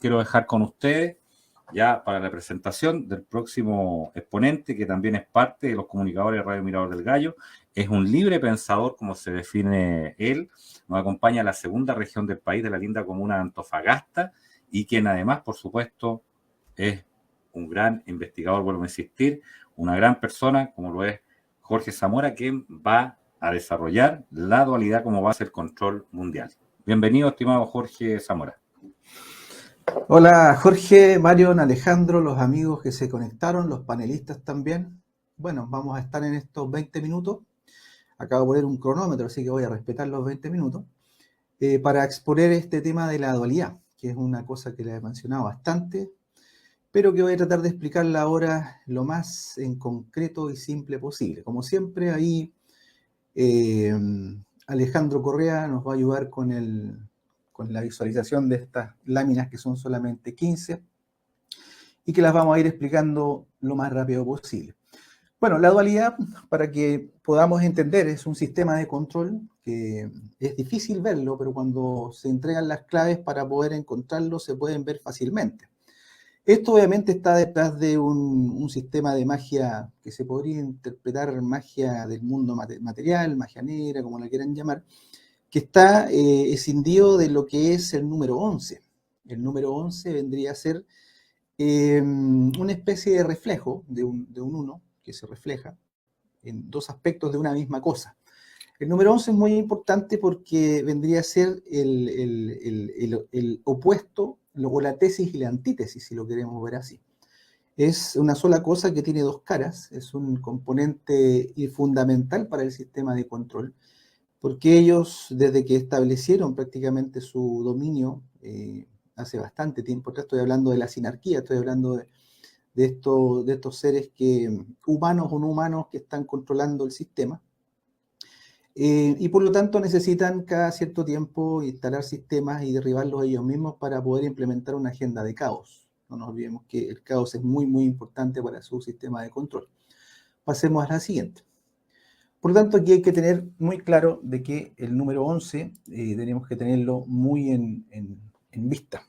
quiero dejar con ustedes ya para la presentación del próximo exponente, que también es parte de los comunicadores de Radio Mirador del Gallo. Es un libre pensador, como se define él. Nos acompaña a la segunda región del país, de la linda comuna de Antofagasta, y quien además, por supuesto, es un gran investigador, vuelvo a insistir, una gran persona, como lo es Jorge Zamora, quien va a desarrollar la dualidad como base del control mundial. Bienvenido, estimado Jorge Zamora. Hola Jorge, Marion, Alejandro, los amigos que se conectaron, los panelistas también. Bueno, vamos a estar en estos 20 minutos. Acabo de poner un cronómetro, así que voy a respetar los 20 minutos para exponer este tema de la dualidad, que es una cosa que le he mencionado bastante, pero que voy a tratar de explicarla ahora lo más en concreto y simple posible. Como siempre, ahí Alejandro Correa nos va a ayudar con la visualización de estas láminas, que son solamente 15, y que las vamos a ir explicando lo más rápido posible. Bueno, la dualidad, para que podamos entender, es un sistema de control que es difícil verlo, pero cuando se entregan las claves para poder encontrarlo, se pueden ver fácilmente. Esto obviamente está detrás de un sistema de magia que se podría interpretar magia del mundo material, magia negra, como la quieran llamar, que está escindido de lo que es el número 11. El número 11 vendría a ser una especie de reflejo de un 1 que se refleja en dos aspectos de una misma cosa. El número 11 es muy importante porque vendría a ser el opuesto, o la tesis y la antítesis, si lo queremos ver así. Es una sola cosa que tiene dos caras, es un componente fundamental para el sistema de control, porque ellos, desde que establecieron prácticamente su dominio hace bastante tiempo, estoy hablando de la sinarquía, estoy hablando de estos seres humanos o no humanos, que están controlando el sistema, y por lo tanto necesitan cada cierto tiempo instalar sistemas y derribarlos ellos mismos para poder implementar una agenda de caos. No nos olvidemos que el caos es muy, muy importante para su sistema de control. Pasemos a la siguiente. Por lo tanto, aquí hay que tener muy claro de que el número 11 tenemos que tenerlo muy en vista.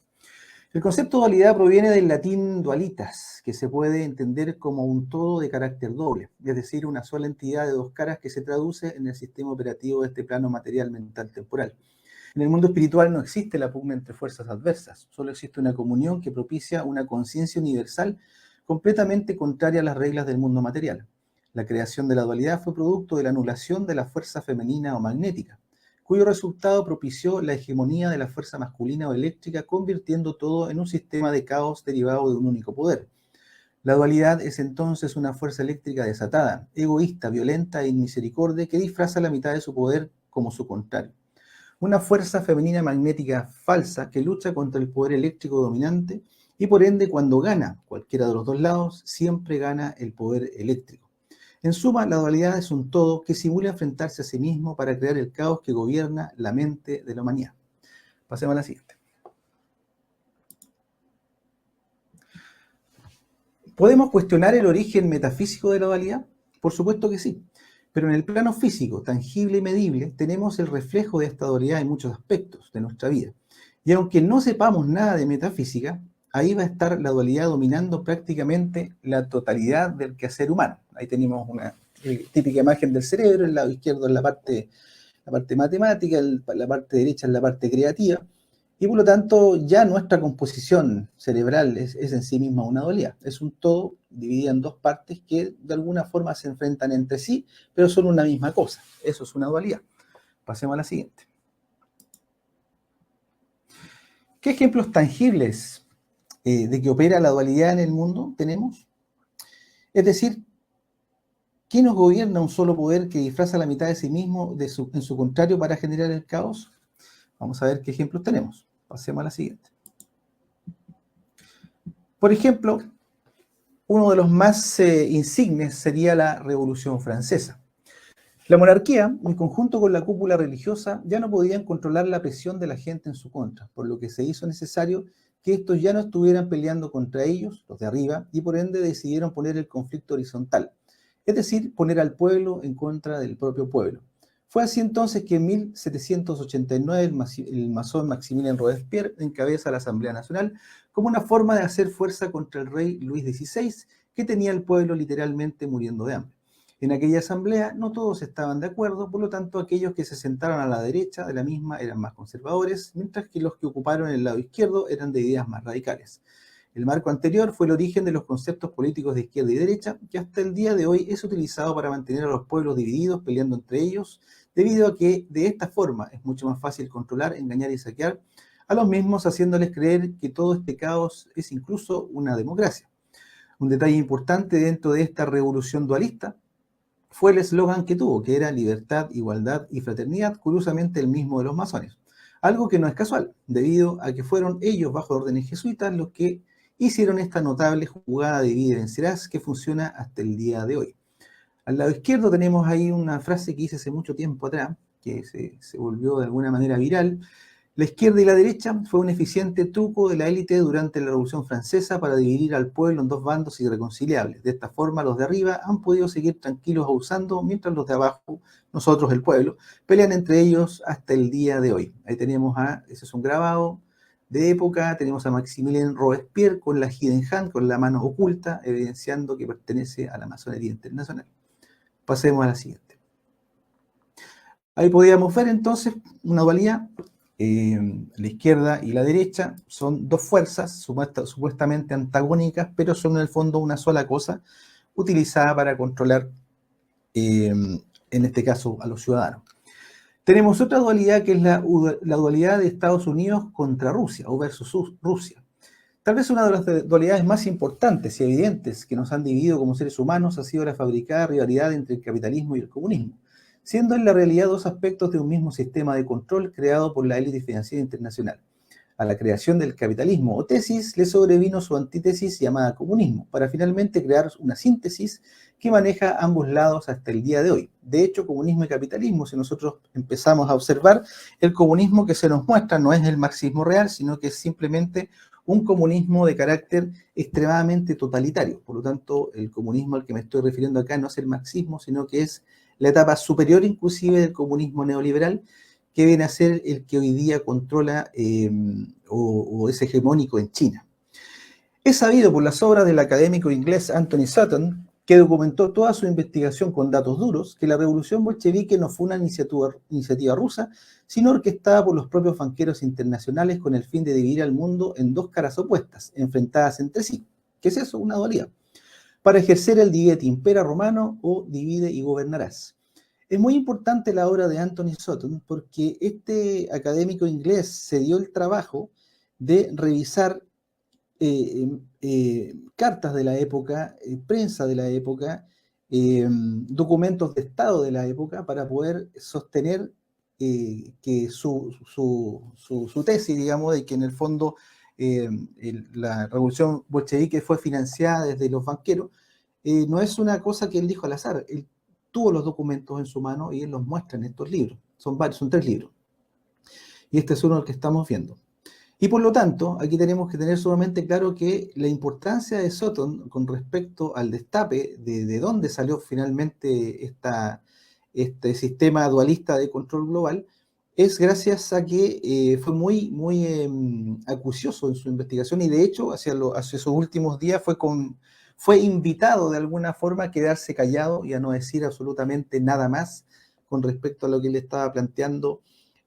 El concepto de dualidad proviene del latín dualitas, que se puede entender como un todo de carácter doble, es decir, una sola entidad de dos caras que se traduce en el sistema operativo de este plano material, mental, temporal. En el mundo espiritual no existe la pugna entre fuerzas adversas, solo existe una comunión que propicia una conciencia universal completamente contraria a las reglas del mundo material. La creación de la dualidad fue producto de la anulación de la fuerza femenina o magnética, cuyo resultado propició la hegemonía de la fuerza masculina o eléctrica, convirtiendo todo en un sistema de caos derivado de un único poder. La dualidad es entonces una fuerza eléctrica desatada, egoísta, violenta e inmisericordia, que disfraza la mitad de su poder como su contrario. Una fuerza femenina magnética falsa que lucha contra el poder eléctrico dominante y por ende, cuando gana cualquiera de los dos lados, siempre gana el poder eléctrico. En suma, la dualidad es un todo que simula enfrentarse a sí mismo para crear el caos que gobierna la mente de la humanidad. Pasemos a la siguiente. ¿Podemos cuestionar el origen metafísico de la dualidad? Por supuesto que sí. Pero en el plano físico, tangible y medible, tenemos el reflejo de esta dualidad en muchos aspectos de nuestra vida. Y aunque no sepamos nada de metafísica, ahí va a estar la dualidad dominando prácticamente la totalidad del quehacer humano. Ahí tenemos una típica imagen del cerebro, el lado izquierdo es la parte matemática, la parte derecha es la parte creativa, y por lo tanto ya nuestra composición cerebral es en sí misma una dualidad. Es un todo dividido en dos partes que de alguna forma se enfrentan entre sí, pero son una misma cosa. Eso es una dualidad. Pasemos a la siguiente. ¿Qué ejemplos tangibles de que opera la dualidad en el mundo tenemos? Es decir, ¿quién nos gobierna un solo poder que disfraza la mitad de sí mismo en su contrario para generar el caos? Vamos a ver qué ejemplos tenemos. Pasemos a la siguiente. Por ejemplo, uno de los más insignes sería la Revolución Francesa. La monarquía, en conjunto con la cúpula religiosa, ya no podían controlar la presión de la gente en su contra, por lo que se hizo necesario que estos ya no estuvieran peleando contra ellos, los de arriba, y por ende decidieron poner el conflicto horizontal, es decir, poner al pueblo en contra del propio pueblo. Fue así entonces que en 1789 el masón Maximilien Robespierre encabeza la Asamblea Nacional como una forma de hacer fuerza contra el rey Luis XVI, que tenía al pueblo literalmente muriendo de hambre. En aquella asamblea no todos estaban de acuerdo, por lo tanto aquellos que se sentaron a la derecha de la misma eran más conservadores, mientras que los que ocuparon el lado izquierdo eran de ideas más radicales. El marco anterior fue el origen de los conceptos políticos de izquierda y derecha, que hasta el día de hoy es utilizado para mantener a los pueblos divididos, peleando entre ellos, debido a que de esta forma es mucho más fácil controlar, engañar y saquear a los mismos, haciéndoles creer que todo este caos es incluso una democracia. Un detalle importante dentro de esta revolución dualista fue el eslogan que tuvo, que era libertad, igualdad y fraternidad, curiosamente el mismo de los masones. Algo que no es casual, debido a que fueron ellos, bajo órdenes jesuitas, los que hicieron esta notable jugada de divide y vencerás que funciona hasta el día de hoy. Al lado izquierdo tenemos ahí una frase que hice hace mucho tiempo atrás, que se volvió de alguna manera viral. La izquierda y la derecha fue un eficiente truco de la élite durante la Revolución Francesa para dividir al pueblo en dos bandos irreconciliables. De esta forma, los de arriba han podido seguir tranquilos abusando, mientras los de abajo, nosotros, el pueblo, pelean entre ellos hasta el día de hoy. Ahí tenemos ese es un grabado de época, tenemos a Maximilien Robespierre con la Hidden Hand, con la mano oculta, evidenciando que pertenece a la masonería internacional. Pasemos a la siguiente. Ahí podíamos ver entonces una dualidad. La izquierda y la derecha son dos fuerzas supuestamente antagónicas, pero son en el fondo una sola cosa utilizada para controlar, en este caso, a los ciudadanos. Tenemos otra dualidad que es la dualidad de Estados Unidos contra Rusia o versus Rusia. Tal vez una de las dualidades más importantes y evidentes que nos han dividido como seres humanos ha sido la fabricada rivalidad entre el capitalismo y el comunismo, siendo en la realidad dos aspectos de un mismo sistema de control creado por la élite financiera internacional. A la creación del capitalismo o tesis le sobrevino su antítesis llamada comunismo, para finalmente crear una síntesis que maneja ambos lados hasta el día de hoy. De hecho, comunismo y capitalismo, si nosotros empezamos a observar, el comunismo que se nos muestra no es el marxismo real, sino que es simplemente un comunismo de carácter extremadamente totalitario. Por lo tanto, el comunismo al que me estoy refiriendo acá no es el marxismo, sino que es la etapa superior inclusive del comunismo neoliberal, que viene a ser el que hoy día controla o es hegemónico en China. Es sabido por las obras del académico inglés Anthony Sutton, que documentó toda su investigación con datos duros, que la revolución bolchevique no fue una iniciativa rusa, sino orquestada por los propios banqueros internacionales con el fin de dividir al mundo en dos caras opuestas, enfrentadas entre sí. ¿Qué es eso? Una dualidad. Para ejercer el divide et impera romano o divide y gobernarás. Es muy importante la obra de Anthony Sutton porque este académico inglés se dio el trabajo de revisar cartas de la época, prensa de la época, documentos de Estado de la época para poder sostener que su tesis, digamos, de que en el fondo la revolución bolchevique fue financiada desde los banqueros, no es una cosa que él dijo al azar. Él tuvo los documentos en su mano y él los muestra en estos libros. Son varios, son 3 libros. Y este es uno que estamos viendo. Y por lo tanto, aquí tenemos que tener sumamente claro que la importancia de Sutton con respecto al destape de dónde salió finalmente este sistema dualista de control global es gracias a que fue muy acucioso en su investigación y de hecho hacia sus últimos días fue invitado de alguna forma a quedarse callado y a no decir absolutamente nada más con respecto a lo que él estaba planteando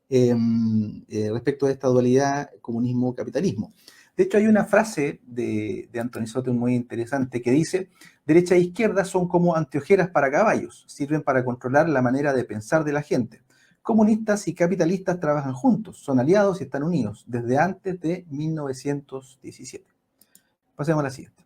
respecto a esta dualidad comunismo-capitalismo. De hecho, hay una frase de Anthony Sutton muy interesante que dice: derecha e izquierda son como anteojeras para caballos, sirven para controlar la manera de pensar de la gente. Comunistas y capitalistas trabajan juntos, son aliados y están unidos desde antes de 1917. Pasemos a la siguiente.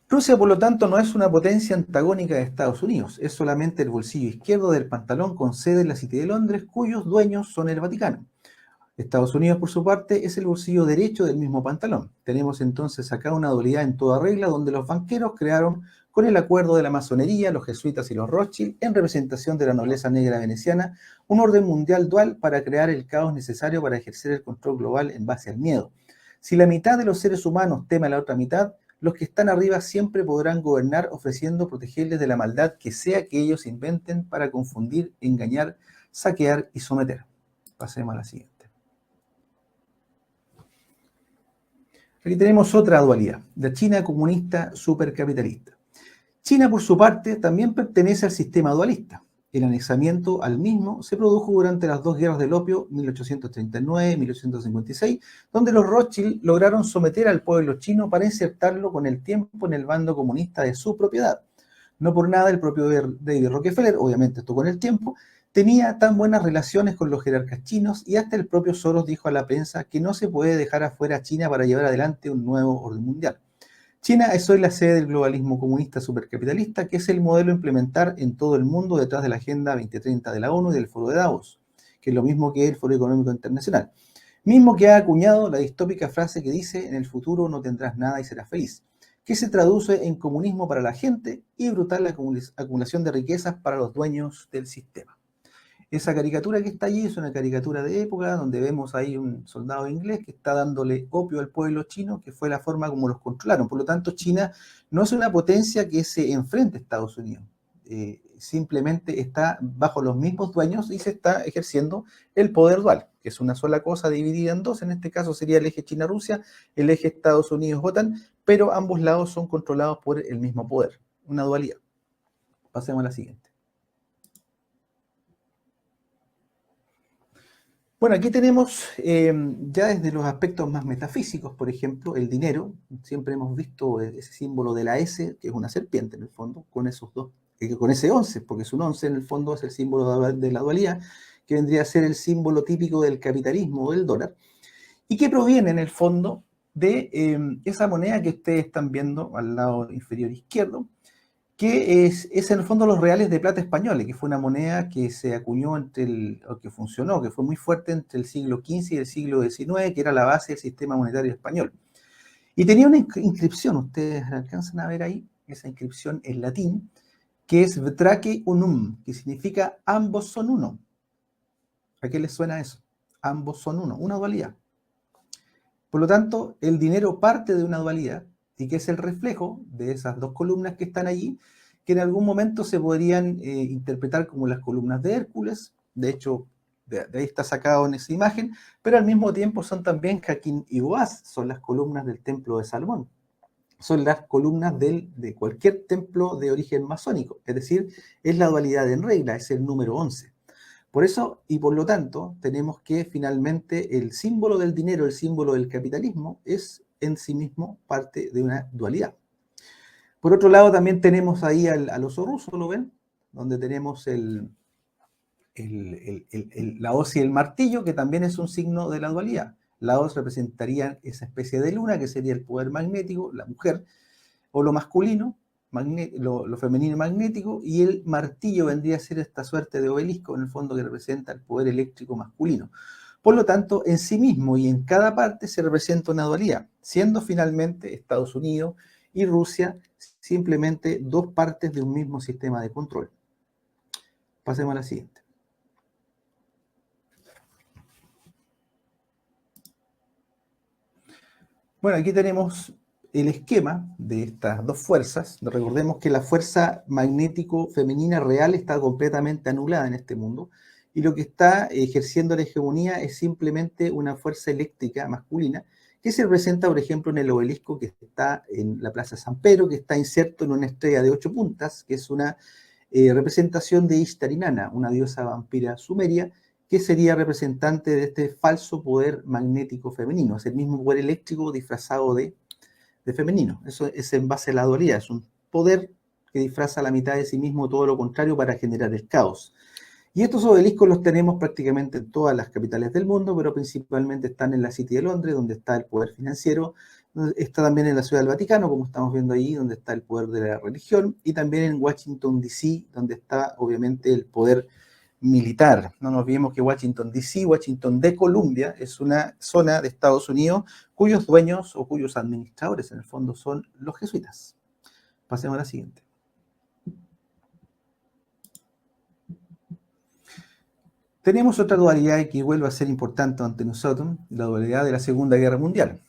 Rusia, por lo tanto, no es una potencia antagónica de Estados Unidos, es solamente el bolsillo izquierdo del pantalón con sede en la City de Londres, cuyos dueños son el Vaticano. Estados Unidos, por su parte, es el bolsillo derecho del mismo pantalón. Tenemos entonces acá una dualidad en toda regla, donde los banqueros crearon, con el acuerdo de la masonería, los jesuitas y los Rothschild, en representación de la nobleza negra veneciana, un orden mundial dual para crear el caos necesario para ejercer el control global en base al miedo. Si la mitad de los seres humanos teme a la otra mitad, los que están arriba siempre podrán gobernar ofreciendo protegerles de la maldad que sea que ellos inventen para confundir, engañar, saquear y someter. Pasemos a la siguiente. Aquí tenemos otra dualidad, la China comunista supercapitalista. China, por su parte, también pertenece al sistema dualista. El anexamiento al mismo se produjo durante las dos guerras del opio, 1839 y 1856, donde los Rothschild lograron someter al pueblo chino para insertarlo con el tiempo en el bando comunista de su propiedad. No por nada el propio David Rockefeller, obviamente esto con el tiempo, tenía tan buenas relaciones con los jerarcas chinos y hasta el propio Soros dijo a la prensa que no se puede dejar afuera a China para llevar adelante un nuevo orden mundial. China es hoy la sede del globalismo comunista supercapitalista, que es el modelo a implementar en todo el mundo detrás de la Agenda 2030 de la ONU y del Foro de Davos, que es lo mismo que el Foro Económico Internacional. Mismo que ha acuñado la distópica frase que dice: en el futuro no tendrás nada y serás feliz, que se traduce en comunismo para la gente y brutal acumulación de riquezas para los dueños del sistema. Esa caricatura que está allí es una caricatura de época donde vemos ahí un soldado inglés que está dándole opio al pueblo chino, que fue la forma como los controlaron. Por lo tanto, China no es una potencia que se enfrente a Estados Unidos. Simplemente está bajo los mismos dueños y se está ejerciendo el poder dual, que es una sola cosa dividida en dos. En este caso sería el eje China-Rusia, el eje Estados Unidos-OTAN, pero ambos lados son controlados por el mismo poder. Una dualidad. Pasemos a la siguiente. Bueno, aquí tenemos ya desde los aspectos más metafísicos, por ejemplo, el dinero. Siempre hemos visto ese símbolo de la S, que es una serpiente en el fondo, con esos dos, con ese 11, porque es un 11 en el fondo, es el símbolo de la dualidad, que vendría a ser el símbolo típico del capitalismo o del dólar, y que proviene en el fondo de esa moneda que ustedes están viendo al lado inferior izquierdo, que es en el fondo los reales de plata españoles, que fue una moneda que se acuñó o que funcionó, que fue muy fuerte entre el siglo XV y el siglo XIX, que era la base del sistema monetario español. Y tenía una inscripción, ustedes alcanzan a ver ahí, esa inscripción en latín, que es Vetraque unum, que significa ambos son uno. ¿A qué les suena eso? Ambos son uno, una dualidad. Por lo tanto, el dinero parte de una dualidad, y que es el reflejo de esas dos columnas que están allí, que en algún momento se podrían interpretar como las columnas de Hércules. De hecho, de ahí está sacado en esa imagen, pero al mismo tiempo son también Jaquín y Boaz, son las columnas del templo de Salomón. Son las columnas de cualquier templo de origen masónico, es decir, es la dualidad en regla, es el número 11. Por eso, y por lo tanto, tenemos que finalmente el símbolo del dinero, el símbolo del capitalismo, es en sí mismo parte de una dualidad. Por otro lado, también tenemos ahí al oso ruso, ¿lo ven? Donde tenemos la hoz y el martillo, que también es un signo de la dualidad. La hoz representaría esa especie de luna, que sería el poder magnético, la mujer, o lo masculino, lo femenino magnético, y el martillo vendría a ser esta suerte de obelisco, en el fondo, que representa el poder eléctrico masculino. Por lo tanto, en sí mismo y en cada parte se representa una dualidad, siendo finalmente Estados Unidos y Rusia simplemente dos partes de un mismo sistema de control. Pasemos a la siguiente. Bueno, aquí tenemos el esquema de estas dos fuerzas. Recordemos que la fuerza magnético femenina real está completamente anulada en este mundo, y lo que está ejerciendo la hegemonía es simplemente una fuerza eléctrica masculina que se representa, por ejemplo, en el obelisco que está en la Plaza San Pedro, que está inserto en una estrella de 8 puntas, que es una representación de Ishtar Inanna, una diosa vampira sumeria, que sería representante de este falso poder magnético femenino. Es el mismo poder eléctrico disfrazado de femenino. Eso es en base a la dualidad. Es un poder que disfraza la mitad de sí mismo, todo lo contrario, para generar el caos. Y estos obeliscos los tenemos prácticamente en todas las capitales del mundo, pero principalmente están en la City de Londres, donde está el poder financiero. Está también en la Ciudad del Vaticano, como estamos viendo ahí, donde está el poder de la religión, y también en Washington, D.C., donde está obviamente el poder militar. No nos olvidemos que Washington, D.C., Washington de Columbia, es una zona de Estados Unidos cuyos dueños o cuyos administradores en el fondo son los jesuitas. Pasemos a la siguiente. Tenemos otra dualidad que vuelve a ser importante ante nosotros, la dualidad de la Segunda Guerra Mundial.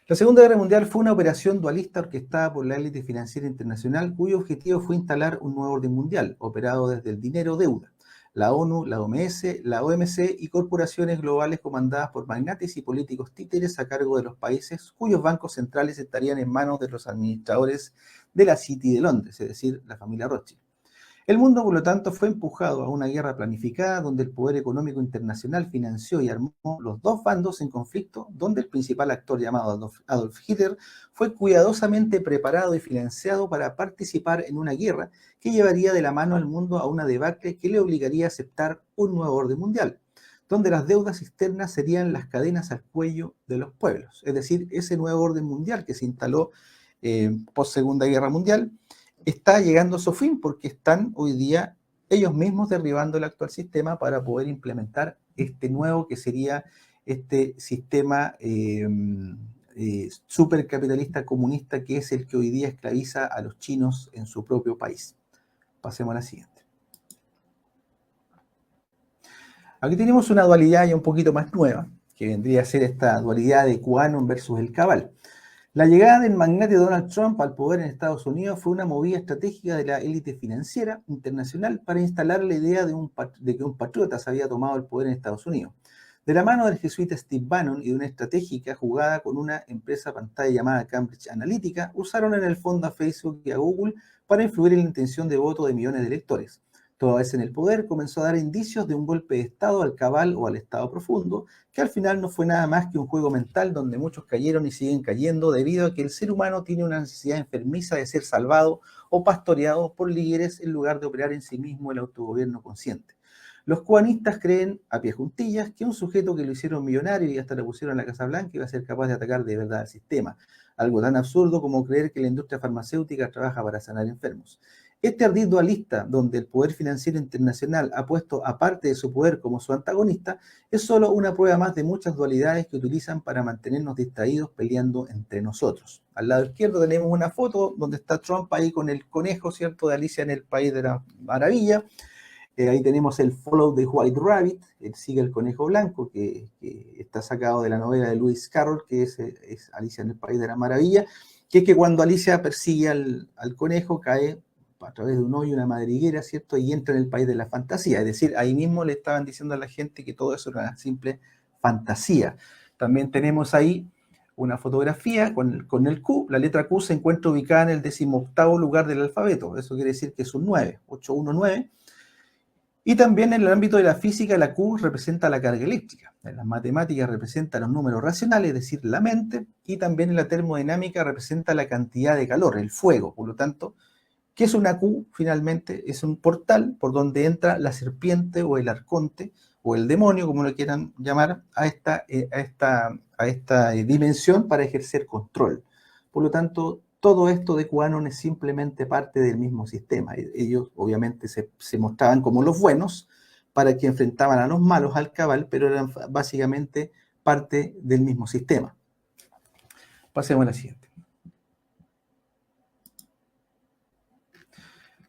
La Segunda Guerra Mundial fue una operación dualista orquestada por la élite financiera internacional, cuyo objetivo fue instalar un nuevo orden mundial, operado desde el dinero-deuda. La ONU, la OMS, la OMC y corporaciones globales comandadas por magnates y políticos títeres a cargo de los países cuyos bancos centrales estarían en manos de los administradores de la City de Londres, es decir, la familia Rothschild. El mundo, por lo tanto, fue empujado a una guerra planificada donde el poder económico internacional financió y armó los dos bandos en conflicto, donde el principal actor llamado Adolf Hitler fue cuidadosamente preparado y financiado para participar en una guerra que llevaría de la mano al mundo a una debacle que le obligaría a aceptar un nuevo orden mundial, donde las deudas externas serían las cadenas al cuello de los pueblos. Es decir, ese nuevo orden mundial que se instaló post Segunda Guerra Mundial está llegando a su fin porque están hoy día ellos mismos derribando el actual sistema para poder implementar este nuevo que sería este sistema supercapitalista comunista que es el que hoy día esclaviza a los chinos en su propio país. Pasemos a la siguiente. Aquí tenemos una dualidad ya un poquito más nueva, que vendría a ser esta dualidad de QAnon versus el Cabal. La llegada del magnate Donald Trump al poder en Estados Unidos fue una movida estratégica de la élite financiera internacional para instalar la idea de que un patriota se había tomado el poder en Estados Unidos. De la mano del jesuita Steve Bannon y de una estratégica jugada con una empresa pantalla llamada Cambridge Analytica, usaron en el fondo a Facebook y a Google para influir en la intención de voto de millones de electores. Toda vez en el poder, comenzó a dar indicios de un golpe de Estado al cabal o al Estado profundo, que al final no fue nada más que un juego mental donde muchos cayeron y siguen cayendo debido a que el ser humano tiene una necesidad enfermiza de ser salvado o pastoreado por líderes en lugar de operar en sí mismo el autogobierno consciente. Los cubanistas creen, a pie juntillas, que un sujeto que lo hicieron millonario y hasta le pusieron a la Casa Blanca iba a ser capaz de atacar de verdad al sistema. Algo tan absurdo como creer que la industria farmacéutica trabaja para sanar enfermos. Este ardid dualista, donde el poder financiero internacional ha puesto aparte de su poder como su antagonista, es solo una prueba más de muchas dualidades que utilizan para mantenernos distraídos peleando entre nosotros. Al lado izquierdo tenemos una foto donde está Trump ahí con el conejo, ¿cierto?, de Alicia en el País de la Maravilla. Ahí tenemos el Follow the White Rabbit, el Sigue el Conejo Blanco, que está sacado de la novela de Lewis Carroll, que es Alicia en el País de la Maravilla, que es que cuando Alicia persigue al conejo cae a través de un hoyo, una madriguera, ¿cierto? Y entra en el país de la fantasía. Es decir, ahí mismo le estaban diciendo a la gente que todo eso era una simple fantasía. También tenemos ahí una fotografía con el Q. La letra Q se encuentra ubicada en el 18º lugar del alfabeto. Eso quiere decir que es un 9, 819. Y también en el ámbito de la física, la Q representa la carga eléctrica. En las matemáticas representa los números racionales, es decir, la mente. Y también en la termodinámica representa la cantidad de calor, el fuego. Por lo tanto, ¿qué es una Q? Finalmente es un portal por donde entra la serpiente o el arconte o el demonio, como lo quieran llamar, a esta dimensión para ejercer control. Por lo tanto, todo esto de QAnon es simplemente parte del mismo sistema. Ellos obviamente se mostraban como los buenos para que enfrentaban a los malos, al cabal, pero eran básicamente parte del mismo sistema. Pasemos a la siguiente.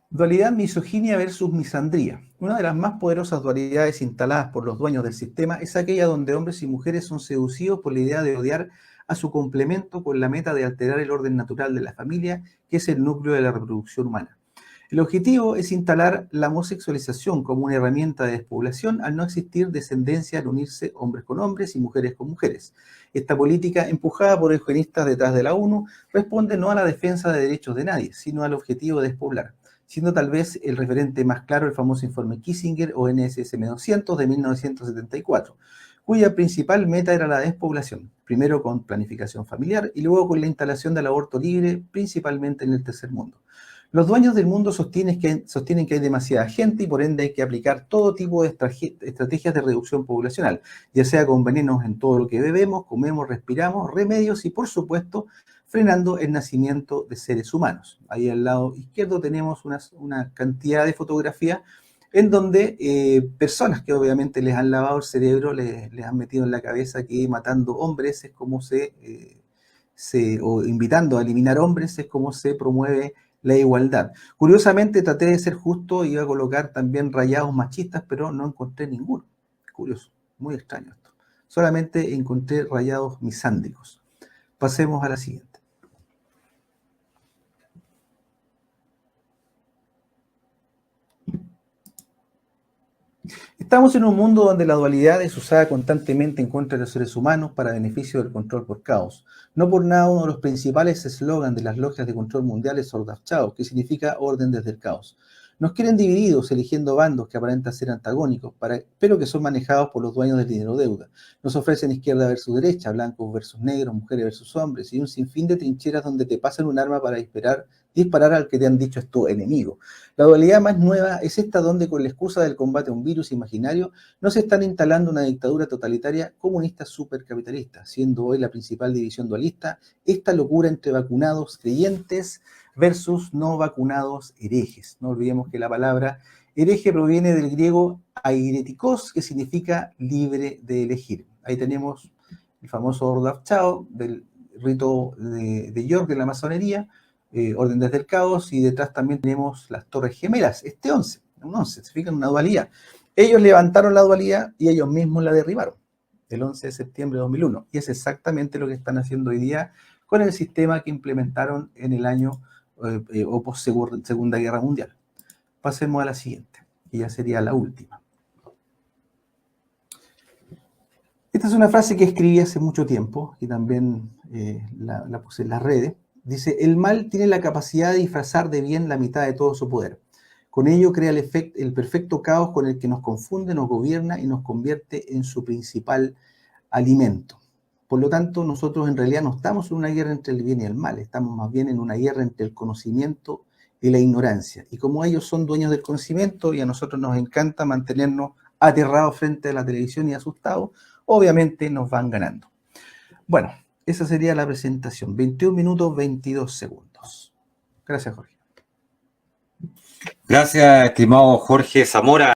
Dualidad misoginia versus misandría. Una de las más poderosas dualidades instaladas por los dueños del sistema es aquella donde hombres y mujeres son seducidos por la idea de odiar a su complemento con la meta de alterar el orden natural de la familia, que es el núcleo de la reproducción humana. El objetivo es instalar la homosexualización como una herramienta de despoblación al no existir descendencia al unirse hombres con hombres y mujeres con mujeres. Esta política, empujada por eugenistas detrás de la ONU, responde no a la defensa de derechos de nadie, sino al objetivo de despoblar, siendo tal vez el referente más claro el famoso informe Kissinger o NSSM 200 de 1974, cuya principal meta era la despoblación, primero con planificación familiar y luego con la instalación del aborto libre, principalmente en el tercer mundo. Los dueños del mundo sostienen que hay demasiada gente y por ende hay que aplicar todo tipo de estrategias de reducción poblacional, ya sea con venenos en todo lo que bebemos, comemos, respiramos, remedios y por supuesto frenando el nacimiento de seres humanos. Ahí al lado izquierdo tenemos una cantidad de fotografías en donde personas que obviamente les han lavado el cerebro, les han metido en la cabeza que matando hombres es como o invitando a eliminar hombres es como se promueve la igualdad. Curiosamente traté de ser justo, iba a colocar también rayados machistas, pero no encontré ninguno. Curioso, muy extraño esto. Solamente encontré rayados misándricos. Pasemos a la siguiente. Estamos en un mundo donde la dualidad es usada constantemente en contra de los seres humanos para beneficio del control por caos. No por nada uno de los principales eslogans de las logias de control mundial es Ordo ab Chao, que significa orden desde el caos. Nos quieren divididos, eligiendo bandos que aparentan ser antagónicos, pero que son manejados por los dueños del dinero deuda. Nos ofrecen izquierda versus derecha, blancos versus negros, mujeres versus hombres, y un sinfín de trincheras donde te pasan un arma para disparar al que te han dicho es tu enemigo. La dualidad más nueva es esta donde con la excusa del combate a un virus imaginario nos están instalando una dictadura totalitaria comunista supercapitalista, siendo hoy la principal división dualista esta locura entre vacunados creyentes versus no vacunados herejes. No olvidemos que la palabra hereje proviene del griego airetikos, que significa libre de elegir. Ahí tenemos el famoso Ordo ab Chao del rito de York de la masonería, orden desde el caos, y detrás también tenemos las Torres Gemelas, un 11, se fijan, una dualidad. Ellos levantaron la dualidad y ellos mismos la derribaron el 11 de septiembre de 2001, y es exactamente lo que están haciendo hoy día con el sistema que implementaron en el año o post Segunda Guerra Mundial. Pasemos a la siguiente, que ya sería la última. Esta es una frase que escribí hace mucho tiempo y también la puse en las redes. Dice: el mal tiene la capacidad de disfrazar de bien la mitad de todo su poder. Con ello crea el perfecto caos con el que nos confunde, nos gobierna y nos convierte en su principal alimento. Por lo tanto, nosotros en realidad no estamos en una guerra entre el bien y el mal, estamos más bien en una guerra entre el conocimiento y la ignorancia. Y como ellos son dueños del conocimiento y a nosotros nos encanta mantenernos aterrados frente a la televisión y asustados, obviamente nos van ganando. Bueno, esa sería la presentación. 21 minutos, 22 segundos. Gracias, Jorge. Gracias, estimado Jorge Zamora.